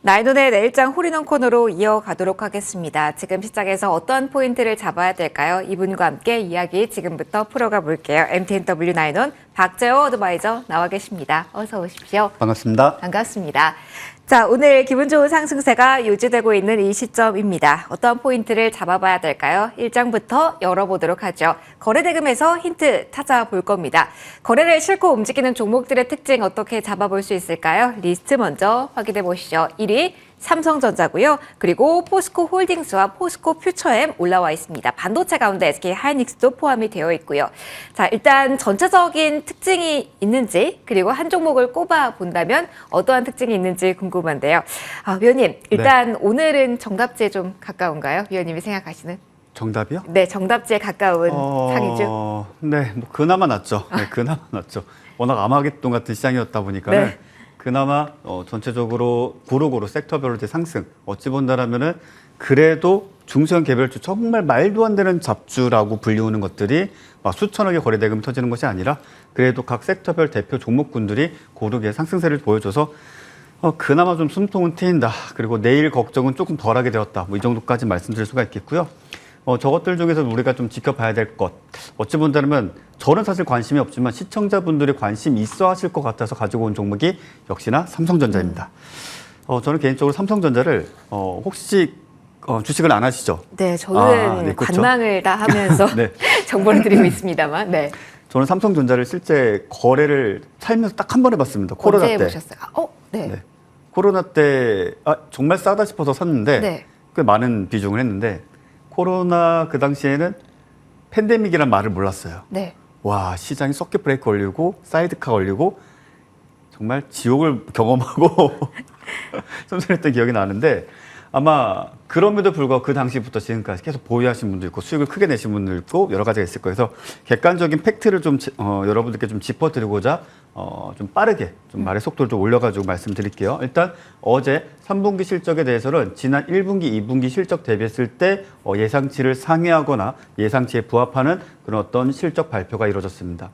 나인원의 내일장 홀인원 코너로 이어가도록 하겠습니다. 지금 시장에서 어떤 포인트를 잡아야 될까요? 이분과 함께 이야기 지금부터 풀어가 볼게요. MTNW 나인원 박재호 어드바이저 나와 계십니다. 어서 오십시오. 반갑습니다. 반갑습니다. 자, 오늘 기분 좋은 상승세가 유지되고 있는 이 시점입니다. 어떤 포인트를 잡아봐야 될까요? 일장부터 열어보도록 하죠. 거래대금에서 힌트 찾아볼 겁니다. 거래를 싣고 움직이는 종목들의 특징 어떻게 잡아볼 수 있을까요? 리스트 먼저 확인해 보시죠. 1위 삼성전자고요. 그리고 포스코 홀딩스와 포스코 퓨처엠 올라와 있습니다. 반도체 가운데 SK 하이닉스도 포함이 되어 있고요. 자, 일단 전체적인 특징이 있는지 그리고 한 종목을 꼽아 본다면 어떠한 특징이 있는지 궁금한데요. 위원님, 일단 네. 오늘은 정답지에 좀 가까운가요? 위원님이 생각하시는? 정답이요? 네, 정답지에 가까운 상이죠. 네, 뭐 그나마 낫죠. 네, 그나마 낫죠. 워낙 아마겟돈 같은 시장이었다 보니까는 네. 그나마 전체적으로 고루고루 섹터별로 상승. 어찌 본다라면은 그래도 중소형 개별주 정말 말도 안 되는 잡주라고 불리우는 것들이 막 수천억의 거래대금이 터지는 것이 아니라 그래도 각 섹터별 대표 종목군들이 고르게 상승세를 보여줘서 그나마 좀 숨통은 트인다. 그리고 내일 걱정은 조금 덜하게 되었다. 뭐 이 정도까지 말씀드릴 수가 있겠고요. 저것들 중에서 우리가 좀 지켜봐야 될 것. 어찌 본다면 저는 사실 관심이 없지만 시청자분들이 관심 있어 하실 것 같아서 가지고 온 종목이 역시나 삼성전자입니다. 저는 개인적으로 삼성전자를 혹시 주식을 안 하시죠? 네, 저는 네, 그렇죠? 관망을 다 하면서 네. 정보를 드리고 있습니다만. 네. 저는 삼성전자를 실제 거래를 살면서 딱 한 번 해봤습니다. 코로나 언제 때. 해보셨어요? 네. 네. 코로나 때 정말 싸다 싶어서 샀는데 네. 꽤 많은 비중을 했는데 코로나 그 당시에는 팬데믹이란 말을 몰랐어요. 네. 와, 시장이 서킷 브레이크 걸리고 사이드카 걸리고 정말 지옥을 경험하고 쏨쏨했던 기억이 나는데 아마 그럼에도 불구하고 그 당시부터 지금까지 계속 보유하신 분도 있고 수익을 크게 내신 분도 있고 여러 가지가 있을 거예요. 그래서 객관적인 팩트를 좀 여러분들께 좀 짚어드리고자 좀 빠르게 좀 말의 속도를 좀 올려가지고 말씀드릴게요. 일단 어제 3분기 실적에 대해서는 지난 1분기, 2분기 실적 대비했을 때 예상치를 상회하거나 예상치에 부합하는 그런 어떤 실적 발표가 이루어졌습니다.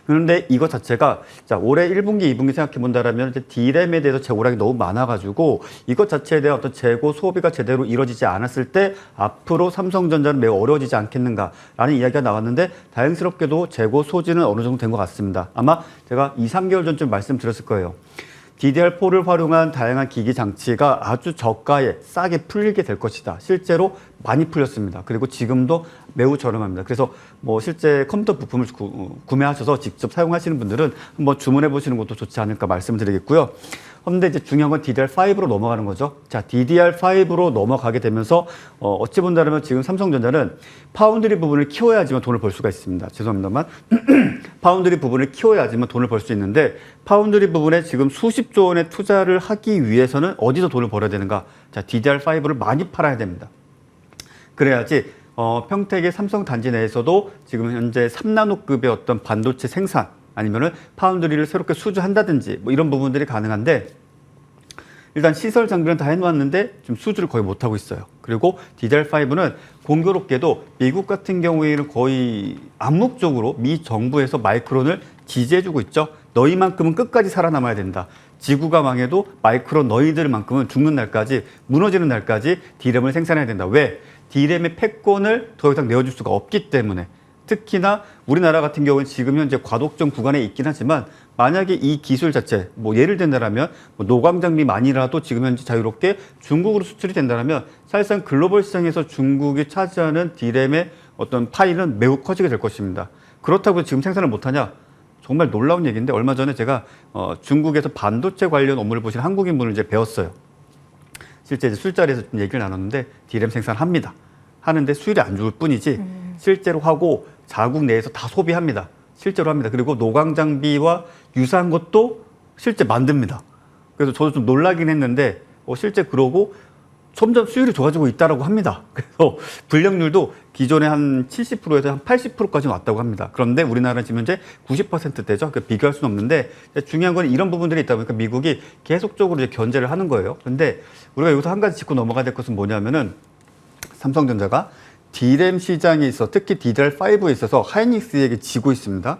그런데 이것 자체가 자 올해 1분기, 2분기 생각해 본다라면 이제 D램에 대해서 재고량이 너무 많아가지고 이것 자체에 대한 어떤 재고 소비가 제대로 이루어지지 않았을 때 앞으로 삼성전자는 매우 어려워지지 않겠는가라는 이야기가 나왔는데 다행스럽게도 재고 소진은 어느 정도 된 것 같습니다. 아마 제가 2, 3개월 전쯤 말씀드렸을 거예요. DDR4를 활용한 다양한 기기 장치가 아주 저가에 싸게 풀리게 될 것이다. 실제로 많이 풀렸습니다. 그리고 지금도 매우 저렴합니다. 그래서 뭐 실제 컴퓨터 부품을 구매하셔서 직접 사용하시는 분들은 한번 주문해 보시는 것도 좋지 않을까 말씀을 드리겠고요. 그런데 이제 중요한 건 DDR5로 넘어가는 거죠. 자, DDR5로 넘어가게 되면서 어찌 본다면 지금 삼성전자는 파운드리 부분을 키워야지만 돈을 벌 수가 있습니다. 죄송합니다만 파운드리 부분을 키워야지만 돈을 벌 수 있는데 파운드리 부분에 지금 수십조 원의 투자를 하기 위해서는 어디서 돈을 벌어야 되는가? 자, DDR5를 많이 팔아야 됩니다. 그래야지 평택의 삼성 단지 내에서도 지금 현재 3나노급의 어떤 반도체 생산 아니면은 파운드리를 새롭게 수주한다든지 뭐 이런 부분들이 가능한데 일단 시설 장비는 다 해놓았는데 지금 수주를 거의 못하고 있어요. 그리고 DDR5는 공교롭게도 미국 같은 경우에는 거의 암묵적으로 미 정부에서 마이크론을 지지해주고 있죠. 너희만큼은 끝까지 살아남아야 된다. 지구가 망해도 마이크론 너희들만큼은 죽는 날까지 무너지는 날까지 D램을 생산해야 된다. 왜? D램의 패권을 더 이상 내어줄 수가 없기 때문에 특히나 우리나라 같은 경우는 지금 현재 과독점 구간에 있긴 하지만 만약에 이 기술 자체, 뭐 예를 든다라면 노광 장비만이라도 지금 현재 자유롭게 중국으로 수출이 된다라면 사실상 글로벌 시장에서 중국이 차지하는 D램의 어떤 파일은 매우 커지게 될 것입니다. 그렇다고 지금 생산을 못하냐? 정말 놀라운 얘기인데 얼마 전에 제가 중국에서 반도체 관련 업무를 보신 한국인 분을 이제 배웠어요. 실제 이제 술자리에서 좀 얘기를 나눴는데 D램 생산합니다. 하는데 수율이 안 좋을 뿐이지 실제로 하고 자국 내에서 다 소비합니다. 실제로 합니다. 그리고 노광 장비와 유사한 것도 실제 만듭니다. 그래서 저도 좀 놀라긴 했는데 실제 그러고 점점 수율이 좋아지고 있다고 합니다. 그래서 불량률도 기존에 한 70%에서 한 80%까지 왔다고 합니다. 그런데 우리나라는 지금 현재 90%대죠. 그러니까 비교할 수는 없는데 중요한 건 이런 부분들이 있다 보니까 미국이 계속적으로 이제 견제를 하는 거예요. 그런데 우리가 여기서 한 가지 짚고 넘어가야 될 것은 뭐냐면은 삼성전자가 D램 시장에 있어 특히 DDR5에 있어서 하이닉스에게 지고 있습니다.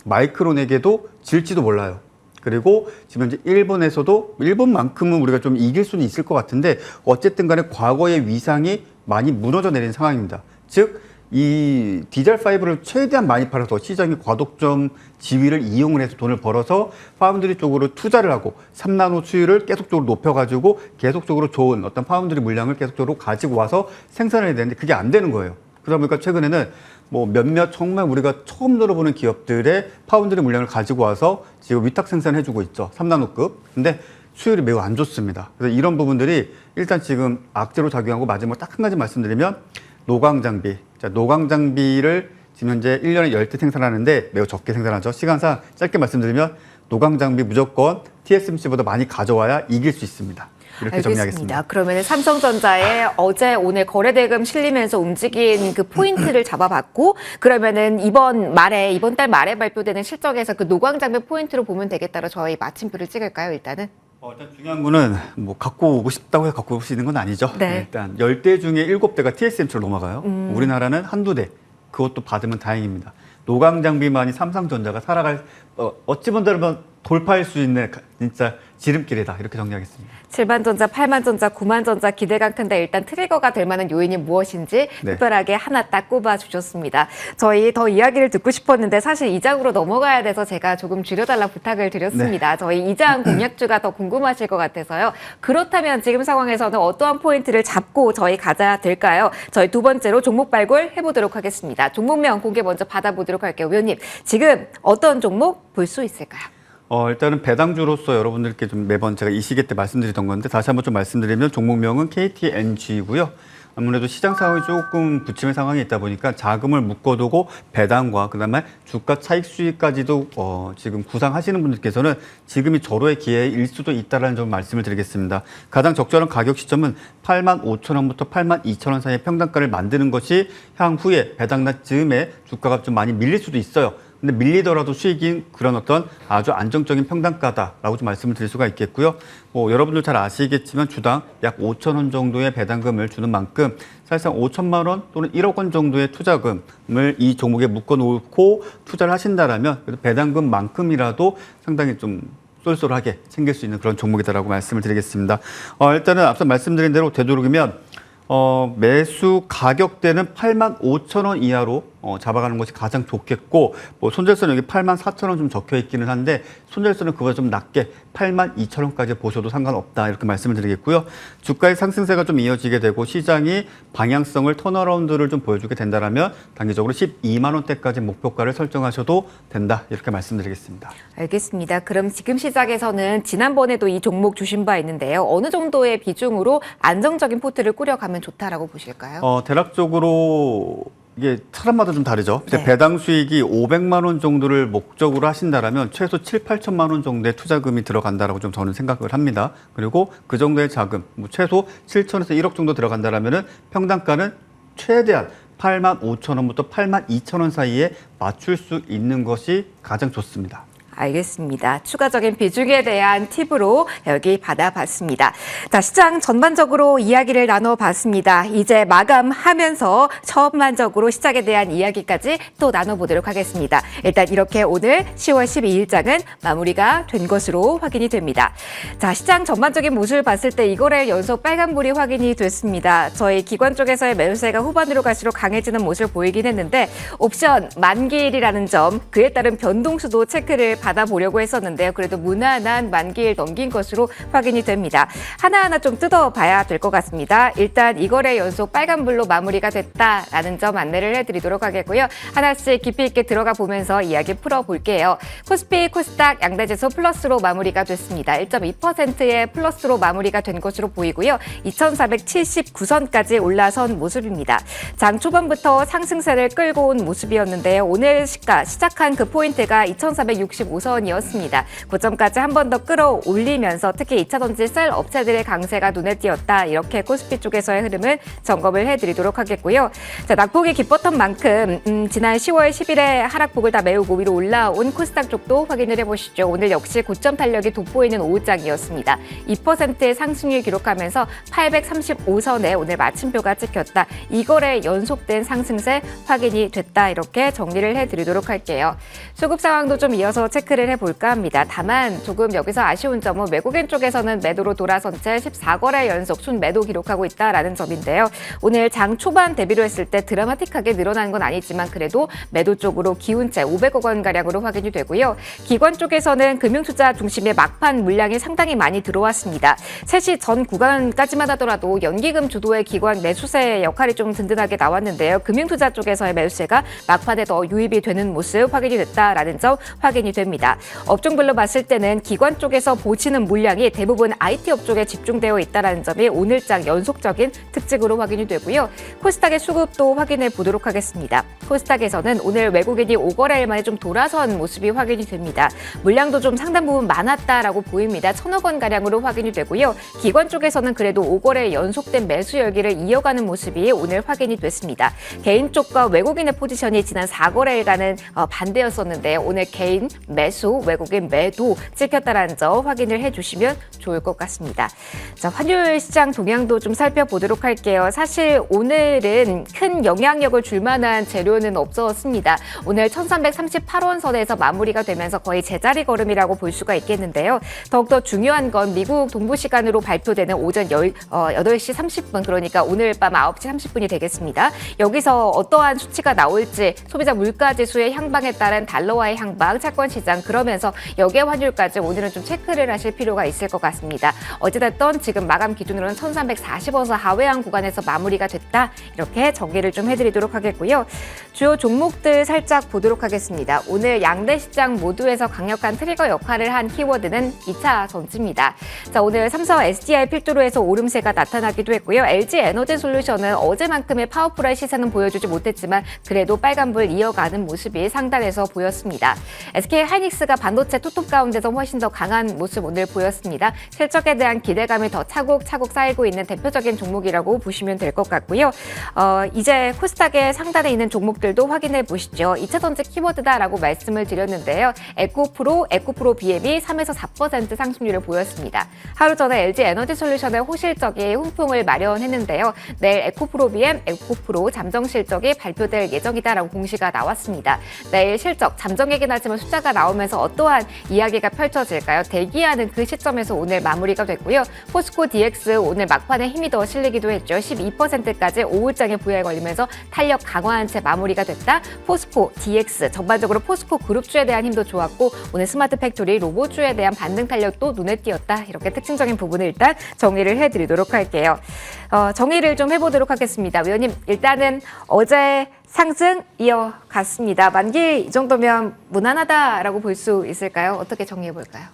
마이크론에게도 질지도 몰라요. 그리고 지금 현재 일본에서도 일본만큼은 우리가 좀 이길 수는 있을 것 같은데 어쨌든 간에 과거의 위상이 많이 무너져 내린 상황입니다. 즉, 이 DDR5를 최대한 많이 팔아서 시장의 과독점 지위를 이용을 해서 돈을 벌어서 파운드리 쪽으로 투자를 하고 3나노 수율을 계속적으로 높여가지고 계속적으로 좋은 어떤 파운드리 물량을 계속적으로 가지고 와서 생산을 해야 되는데 그게 안 되는 거예요. 그러다 보니까 최근에는 뭐 몇몇 정말 우리가 처음 들어보는 기업들의 파운드리 물량을 가지고 와서 지금 위탁 생산해주고 있죠. 3나노급. 근데 수율이 매우 안 좋습니다. 그래서 이런 부분들이 일단 지금 악재로 작용하고 마지막으로 딱 한 가지 말씀드리면 노광 장비. 자, 노광 장비를 지금 현재 1년에 10대 생산하는데 매우 적게 생산하죠. 시간상 짧게 말씀드리면 노광 장비 무조건 TSMC보다 많이 가져와야 이길 수 있습mente 이렇게 정리하겠습니다. 그러면 삼성전자의 어제 오늘 거래대금 실리면서 움직인 그 포인트를 잡아봤고 그러면은 이번 달 말에 발표되는 실적에서 그 노광 장비 포인트로 보면 되겠다로 저희 마침표를 찍을까요, 일단은? 일단 중요한 거는 뭐 갖고 오고 싶다고 해서 갖고 올 수 있는 건 아니죠. 네. 일단 10대 중에 7대가 TSMC로 넘어가요. 우리나라는 한두 대. 그것도 받으면 다행입니다. 노광 장비만이 삼성전자가 살아갈 어찌 본다면 돌파할 수 있는 진짜 지름길이다. 이렇게 정리하겠습니다. 7만전자, 8만전자, 9만전자 기대가 큰데 일단 트리거가 될 만한 요인이 무엇인지 특별하게 하나 딱 꼽아주셨습니다. 저희 더 이야기를 듣고 싶었는데 사실 이장으로 넘어가야 돼서 제가 조금 줄여달라 부탁을 드렸습니다. 저희 이장 공략주가 더 궁금하실 것 같아서요. 그렇다면 지금 상황에서는 어떠한 포인트를 잡고 저희 가져야 될까요? 저희 두 번째로 종목 발굴 해보도록 하겠습니다. 종목명 공개 먼저 받아보도록 할게요. 위원님, 지금 어떤 종목 볼 수 있을까요? 일단은 배당주로서 여러분들께 좀 매번 제가 이 시기 때 말씀드리던 건데 다시 한번 좀 말씀드리면 종목명은 KTNG이고요. 아무래도 시장 상황이 조금 부침의 상황이 있다 보니까 자금을 묶어두고 배당과 그다음에 주가 차익 수익까지도 지금 구상하시는 분들께서는 지금이 절호의 기회일 수도 있다는 점 말씀을 드리겠습니다. 가장 적절한 가격 시점은 85,000원부터 82,000원 사이의 평단가를 만드는 것이 향후에 배당날 즈음에 주가가 좀 많이 밀릴 수도 있어요. 근데 밀리더라도 수익인 그런 어떤 아주 안정적인 평단가다라고 좀 말씀을 드릴 수가 있겠고요. 여러분들 잘 아시겠지만 주당 약 5,000원 정도의 배당금을 주는 만큼 사실상 5천만 원 또는 1억 원 정도의 투자금을 이 종목에 묶어놓고 투자를 하신다라면 배당금만큼이라도 상당히 좀 쏠쏠하게 챙길 수 있는 그런 종목이다라고 말씀을 드리겠습니다. 일단은 앞서 말씀드린 대로 되도록이면 매수 가격대는 85,000원 이하로 잡아가는 것이 가장 좋겠고 손절선은 여기 84,000원 좀 적혀 있기는 한데 손절선은 그보다 좀 낮게 82,000원까지 보셔도 상관없다 이렇게 말씀을 드리겠고요. 주가의 상승세가 좀 이어지게 되고 시장이 방향성을 턴어라운드를 좀 보여주게 된다라면 단기적으로 12만 원대까지 목표가를 설정하셔도 된다 이렇게 말씀드리겠습니다. 알겠습니다. 그럼 지금 시작에서는 지난번에도 이 종목 주신 바 있는데요. 어느 정도의 비중으로 안정적인 포트를 꾸려가면 좋다라고 보실까요? 대략적으로 이게 사람마다 좀 다르죠. 네. 배당 수익이 500만 원 정도를 목적으로 하신다라면 최소 7, 8천만 원 정도의 투자금이 들어간다라고 좀 저는 생각을 합니다. 그리고 그 정도의 자금, 최소 7천에서 1억 정도 들어간다라면은 평단가는 최대한 85,000원부터 82,000원 사이에 맞출 수 있는 것이 가장 좋습니다. 알겠습니다. 추가적인 비중에 대한 팁으로 여기 받아봤습니다. 자, 시장 전반적으로 이야기를 나눠봤습니다. 이제 마감하면서 전반적으로 시장에 대한 이야기까지 또 나눠보도록 하겠습니다. 일단 이렇게 오늘 10월 12일장은 마무리가 된 것으로 확인이 됩니다. 자, 시장 전반적인 모습을 봤을 때 이거래 연속 빨간불이 확인이 됐습니다. 저희 기관 쪽에서의 매수세가 후반으로 갈수록 강해지는 모습을 보이긴 했는데 옵션 만기일이라는 점, 그에 따른 변동수도 체크를 받아보려고 했었는데요. 그래도 무난한 만기일 넘긴 것으로 확인이 됩니다. 하나하나 좀 뜯어봐야 될 것 같습니다. 일단 이 거래 연속 빨간불로 마무리가 됐다라는 점 안내를 해드리도록 하겠고요. 하나씩 깊이 있게 들어가 보면서 이야기 풀어볼게요. 코스피, 코스닥, 양대지수 플러스로 마무리가 됐습니다. 1.2%의 플러스로 마무리가 된 것으로 보이고요. 2,479선까지 올라선 모습입니다. 장 초반부터 상승세를 끌고 온 모습이었는데요. 오늘 시작한 그 포인트가 2,465선이었습니다. 고점까지 한 번 더 끌어올리면서 특히 2차 전지 셀 업체들의 강세가 눈에 띄었다. 이렇게 코스피 쪽에서의 흐름을 점검을 해드리도록 하겠고요. 자, 낙폭이 깊었던 만큼 지난 10월 10일에 하락폭을 다 메우고 위로 올라온 코스닥 쪽도 확인을 해보시죠. 오늘 역시 고점 탄력이 돋보이는 오후장이었습니다. 2%의 상승률 기록하면서 835선에 오늘 마침표가 찍혔다. 이거래 연속된 상승세 확인이 됐다. 이렇게 정리를 해드리도록 할게요. 수급 상황도 좀 이어서 체크 체크를 해볼까 합니다. 다만 조금 여기서 아쉬운 점은 외국인 쪽에서는 매도로 돌아선 채 14거래 연속 순매도 기록하고 있다라는 점인데요. 오늘 장 초반 대비로 했을 때 드라마틱하게 늘어난 건 아니지만 그래도 매도 쪽으로 기운 채 500억 원 가량으로 확인이 되고요. 기관 쪽에서는 금융투자 중심의 막판 물량이 상당히 많이 들어왔습니다. 3시 전 구간까지만 하더라도 연기금 주도의 기관 매수세의 역할이 좀 든든하게 나왔는데요. 금융투자 쪽에서의 매수세가 막판에 더 유입이 되는 모습 확인이 됐다라는 점 확인이 됩니다. 업종별로 봤을 때는 기관 쪽에서 보시는 물량이 대부분 IT 업종에 집중되어 있다는 점이 오늘장 연속적인 특징으로 확인이 되고요. 코스닥의 수급도 확인해 보도록 하겠습니다. 코스닥에서는 오늘 외국인이 5거래일 만에 좀 돌아선 모습이 확인이 됩니다. 물량도 좀 상당 부분 많았다라고 보입니다. 1,000억 원 가량으로 확인이 되고요. 기관 쪽에서는 그래도 5거래 연속된 매수 열기를 이어가는 모습이 오늘 확인이 됐습니다. 개인 쪽과 외국인의 포지션이 지난 4거래일간은 반대였었는데 오늘 개인 매수, 외국인 매도 찍혔다는 점 확인을 해주시면 좋을 것 같습니다. 자, 환율 시장 동향도 좀 살펴보도록 할게요. 사실 오늘은 큰 영향력을 줄 만한 재료는 없었습니다. 오늘 1338원 선에서 마무리가 되면서 거의 제자리 걸음이라고 볼 수가 있겠는데요. 더욱더 중요한 건 미국 동부 시간으로 발표되는 오전 8시 30분, 그러니까 오늘 밤 9시 30분이 되겠습니다. 여기서 어떠한 수치가 나올지, 소비자 물가지수의 향방에 따른 달러와의 향방, 채권 시장, 그러면서 여기에 환율까지 오늘은 좀 체크를 하실 필요가 있을 것 같습니다. 어찌됐든 지금 마감 기준으로는 1340원서 하회한 구간에서 마무리가 됐다, 이렇게 정리를 좀 해드리도록 하겠고요. 주요 종목들 살짝 보도록 하겠습니다. 오늘 양대 시장 모두에서 강력한 트리거 역할을 한 키워드는 2차 전지입니다. 자, 오늘 삼성 SDI 필두로 해서 오름세가 나타나기도 했고요. LG 에너지 솔루션은 어제만큼의 파워풀한 시세는 보여주지 못했지만 그래도 빨간불 이어가는 모습이 상단에서 보였습니다. SK 하이닉스가 반도체 투톱 가운데서 훨씬 더 강한 모습 오늘 보였습니다. 실적에 대한 기대감이 더 차곡차곡 쌓이고 있는 대표적인 종목이라고 보시면 될 것 같고요. 이제 코스닥의 상단에 있는 종목들도 확인해 보시죠. 2차 전지 키워드다라고 말씀을 드렸는데요. 에코프로 BM이 3에서 4% 상승률을 보였습니다. 하루 전에 LG 에너지 솔루션의 호실적인 훈풍을 마련했는데요. 내일 에코프로 BM, 에코프로 잠정 실적이 발표될 예정이다라고 공시가 나왔습니다. 내일 실적, 잠정이긴 하지만 숫자가 나오면서 어떠한 이야기가 펼쳐질까요? 대기하는 그 시점에서 오늘 마무리가 됐고요. 포스코 DX 오늘 막판에 힘이 더 실리기도 했죠. 12%까지 5일장의 부여에 걸리면서 탄력 강화한 채 마무리가 됐다. 포스코 DX 전반적으로 포스코 그룹주에 대한 힘도 좋았고 오늘 스마트 팩토리 로봇주에 대한 반등 탄력도 눈에 띄었다. 이렇게 특징적인 부분을 일단 정리를 해드리도록 할게요. 정리를 좀 해보도록 하겠습니다. 위원님, 일단은 어제 상승 이어갔습니다. 만기 이 정도면 무난하다라고 볼 수 있을까요? 어떻게 정리해 볼까요?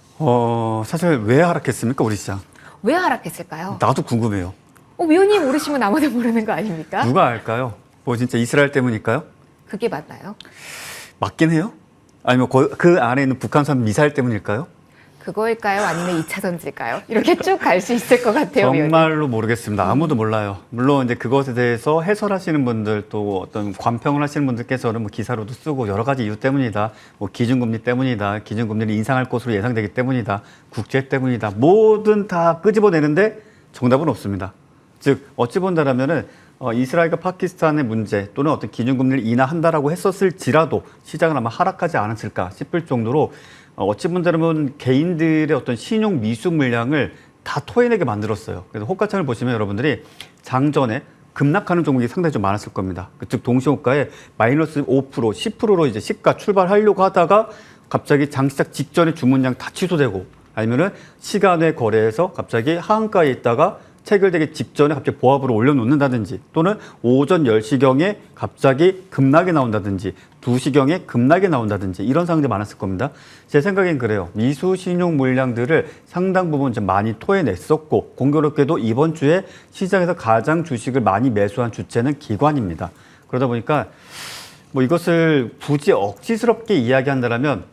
사실 왜 하락했습니까, 우리 시장? 왜 하락했을까요? 나도 궁금해요. 위원님 모르시면 아무도 모르는 거 아닙니까? 누가 알까요? 뭐 진짜 이스라엘 때문일까요? 그게 맞나요? 맞긴 해요? 아니면 그 안에 있는 북한산 미사일 때문일까요? 그거일까요? 아니면 2차 전지일까요? 이렇게 쭉 갈 수 있을 것 같아요. 정말로 위원님. 모르겠습니다. 아무도 몰라요. 물론 이제 그것에 대해서 해설하시는 분들, 또 어떤 관평을 하시는 분들께서는 뭐 기사로도 쓰고 여러 가지 이유 때문이다. 뭐 기준금리 때문이다. 기준금리를 인상할 것으로 예상되기 때문이다. 국제 때문이다. 뭐든 다 끄집어내는데 정답은 없습니다. 즉 어찌 본다라면은 이스라엘과 파키스탄의 문제 또는 어떤 기준금리를 인하한다라고 했었을지라도 시장은 아마 하락하지 않았을까 싶을 정도로 어찌 본다면 개인들의 어떤 신용 미수 물량을 다 토해내게 만들었어요. 그래서 호가창을 보시면 여러분들이 장전에 급락하는 종목이 상당히 좀 많았을 겁니다. 즉 동시호가에 마이너스 5%, 10%로 이제 시가 출발하려고 하다가 갑자기 장 시작 직전에 주문량 다 취소되고 아니면은 시간외 거래에서 갑자기 하한가에 있다가 체결되기 직전에 갑자기 보합으로 올려놓는다든지 또는 오전 10시경에 갑자기 급락이 나온다든지 2시경에 급락이 나온다든지 이런 상황들이 많았을 겁니다. 제 생각엔 그래요. 미수 신용 물량들을 상당 부분 좀 많이 토해냈었고 공교롭게도 이번 주에 시장에서 가장 주식을 많이 매수한 주체는 기관입니다. 그러다 보니까 뭐 이것을 굳이 억지스럽게 이야기한다면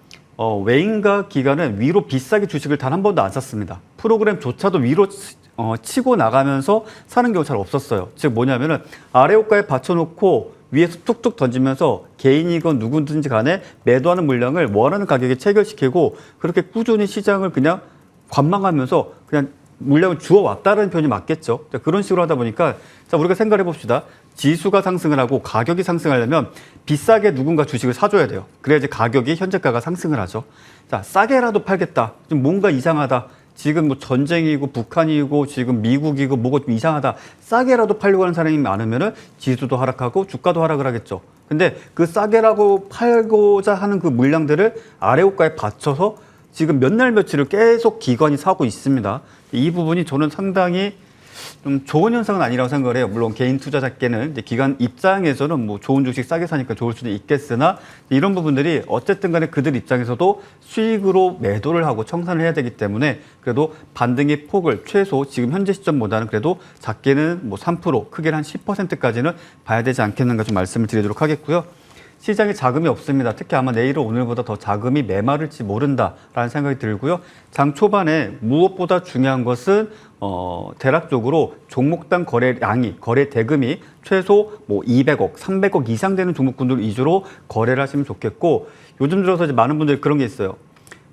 외인과 기관은 위로 비싸게 주식을 단 한 번도 안 샀습니다. 프로그램조차도 위로 치고 나가면서 사는 경우 잘 없었어요. 즉 뭐냐면은 아래 호가에 받쳐놓고 위에서 툭툭 던지면서 개인이건 누구든지 간에 매도하는 물량을 원하는 가격에 체결시키고 그렇게 꾸준히 시장을 그냥 관망하면서 그냥 물량을 주워왔다는 표현이 맞겠죠. 자, 그런 식으로 하다 보니까 자 우리가 생각해 봅시다. 지수가 상승을 하고 가격이 상승하려면 비싸게 누군가 주식을 사줘야 돼요. 그래야지 가격이 현재가가 상승을 하죠. 자, 싸게라도 팔겠다. 좀 뭔가 이상하다. 지금 뭐 전쟁이고 북한이고 지금 미국이고 뭐가 좀 이상하다. 싸게라도 팔려고 하는 사람이 많으면은 지수도 하락하고 주가도 하락을 하겠죠. 근데 그 싸게라고 팔고자 하는 그 물량들을 아래호가에 받쳐서 지금 몇 날 며칠을 계속 기관이 사고 있습니다. 이 부분이 저는 상당히 좀 좋은 현상은 아니라고 생각을 해요. 물론 개인 투자자께는 이제 기관 입장에서는 뭐 좋은 주식 싸게 사니까 좋을 수도 있겠으나 이런 부분들이 어쨌든 간에 그들 입장에서도 수익으로 매도를 하고 청산을 해야 되기 때문에 그래도 반등의 폭을 최소 지금 현재 시점보다는 그래도 작게는 뭐 3%, 크게는 한 10%까지는 봐야 되지 않겠는가 좀 말씀을 드리도록 하겠고요. 시장에 자금이 없습니다. 특히 아마 내일은 오늘보다 더 자금이 메마를지 모른다라는 생각이 들고요. 장 초반에 무엇보다 중요한 것은 대략적으로 종목당 거래량이, 거래 대금이 최소 뭐 200억, 300억 이상 되는 종목군들 위주로 거래를 하시면 좋겠고 요즘 들어서 이제 많은 분들이 그런 게 있어요.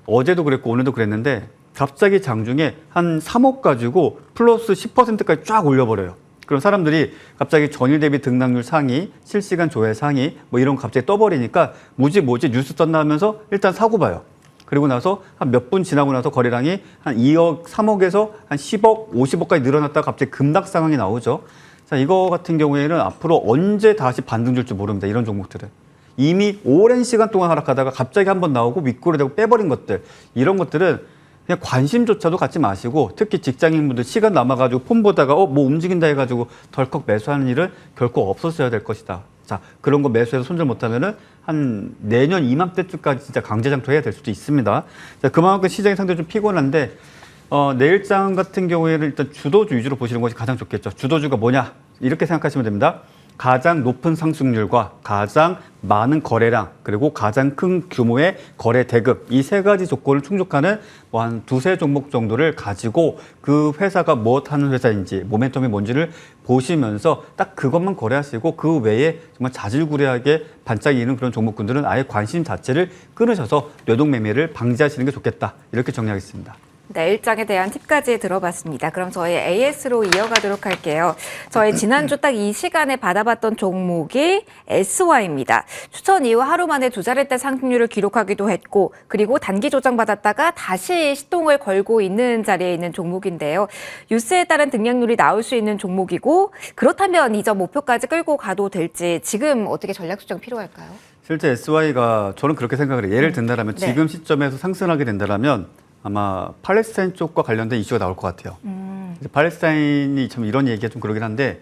어제도 그랬고 오늘도 그랬는데 갑자기 장중에 한 3억 가지고 플러스 10%까지 쫙 올려버려요. 그럼 사람들이 갑자기 전일 대비 등락률 상위, 실시간 조회 상위 뭐 이런 거 갑자기 떠버리니까 뭐지 뉴스 떴나 하면서 일단 사고 봐요. 그리고 나서 한 몇 분 지나고 나서 거래량이 한 2억, 3억에서 한 10억, 50억까지 늘어났다가 갑자기 급락 상황이 나오죠. 자, 이거 같은 경우에는 앞으로 언제 다시 반등 줄지 모릅니다. 이런 종목들은. 이미 오랜 시간 동안 하락하다가 갑자기 한번 나오고 윗골이 되고 빼버린 것들. 이런 것들은 그냥 관심조차도 갖지 마시고 특히 직장인분들 시간 남아가지고 폰 보다가 뭐 움직인다 해가지고 덜컥 매수하는 일은 결코 없었어야 될 것이다. 자, 그런 거 매수해서 손절 못하면은 한 내년 이맘때쯤까지 진짜 강제장터해야 될 수도 있습니다. 자, 그만큼 시장이 상당히 좀 피곤한데 내일장 같은 경우에는 일단 주도주 위주로 보시는 것이 가장 좋겠죠. 주도주가 뭐냐? 이렇게 생각하시면 됩니다. 가장 높은 상승률과 가장 많은 거래량 그리고 가장 큰 규모의 거래 대금 이 세 가지 조건을 충족하는 뭐 한 두세 종목 정도를 가지고 그 회사가 무엇 하는 회사인지 모멘텀이 뭔지를 보시면서 딱 그것만 거래하시고 그 외에 정말 자질구레하게 반짝이는 그런 종목군들은 아예 관심 자체를 끊으셔서 뇌동매매를 방지하시는 게 좋겠다 이렇게 정리하겠습니다. 네, 일장에 대한 팁까지 들어봤습니다. 그럼 저희 AS로 이어가도록 할게요. 저희 지난주 딱 이 시간에 받아봤던 종목이 SY입니다. 추천 이후 하루 만에 두 자릿대 상승률을 기록하기도 했고 그리고 단기 조정받았다가 다시 시동을 걸고 있는 자리에 있는 종목인데요. 뉴스에 따른 등락률이 나올 수 있는 종목이고 그렇다면 이전 목표까지 끌고 가도 될지 지금 어떻게 전략 수정 필요할까요? 실제 SY가 저는 그렇게 생각을 해요. 예를 든다면 네. 지금 시점에서 상승하게 된다면 아마 팔레스타인 쪽과 관련된 이슈가 나올 것 같아요. 이제 팔레스타인이 참 이런 얘기가 좀 그러긴 한데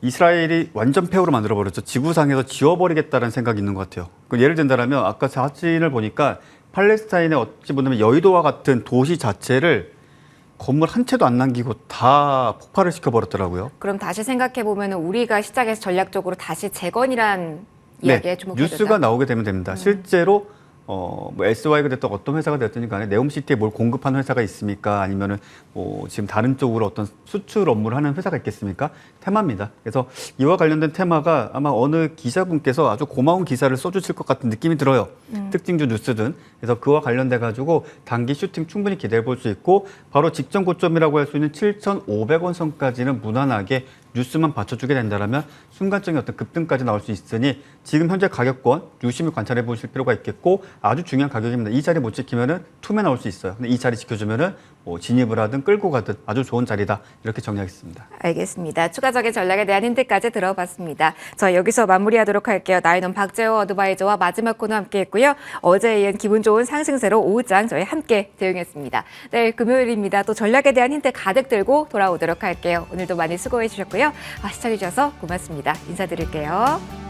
이스라엘이 완전 폐허로 만들어버렸죠. 지구상에서 지워버리겠다는 생각이 있는 것 같아요. 예를 든다면 아까 사진을 보니까 팔레스타인의 어찌 보면 여의도와 같은 도시 자체를 건물 한 채도 안 남기고 다 폭발을 시켜버렸더라고요. 그럼 다시 생각해보면 우리가 시장에서 전략적으로 다시 재건이란 이야기에 주목해야 뉴스가 된다. 나오게 되면 됩니다. 실제로 뭐 SY가 됐든 어떤 회사가 됐든 간에 네옴시티에 뭘 공급하는 회사가 있습니까? 아니면은 뭐 지금 다른 쪽으로 어떤 수출 업무를 하는 회사가 있겠습니까? 테마입니다. 그래서 이와 관련된 테마가 아마 어느 기자분께서 아주 고마운 기사를 써주실 것 같은 느낌이 들어요. 특징주 뉴스든. 그래서 그와 관련돼 가지고 단기 슈팅 충분히 기대해 볼 수 있고 바로 직전 고점이라고 할 수 있는 7,500원 선까지는 무난하게 뉴스만 받쳐주게 된다면 순간적인 어떤 급등까지 나올 수 있으니 지금 현재 가격권 유심히 관찰해 보실 필요가 있겠고 아주 중요한 가격입니다. 이 자리 못 지키면은 투매 나올 수 있어요. 근데 이 자리 지켜주면은 뭐 진입을 하든 끌고 가든 아주 좋은 자리다 이렇게 정리하겠습니다. 알겠습니다. 추가적인 전략에 대한 힌트까지 들어봤습니다. 저 여기서 마무리하도록 할게요. 나인원 박재호 어드바이저와 마지막 코너 함께했고요. 어제에 이은 기분 좋은 상승세로 오후장 저희 함께 대응했습니다. 내일 금요일입니다. 또 전략에 대한 힌트 가득 들고 돌아오도록 할게요. 오늘도 많이 수고해 주셨고요. 시청해 주셔서 고맙습니다. 인사드릴게요.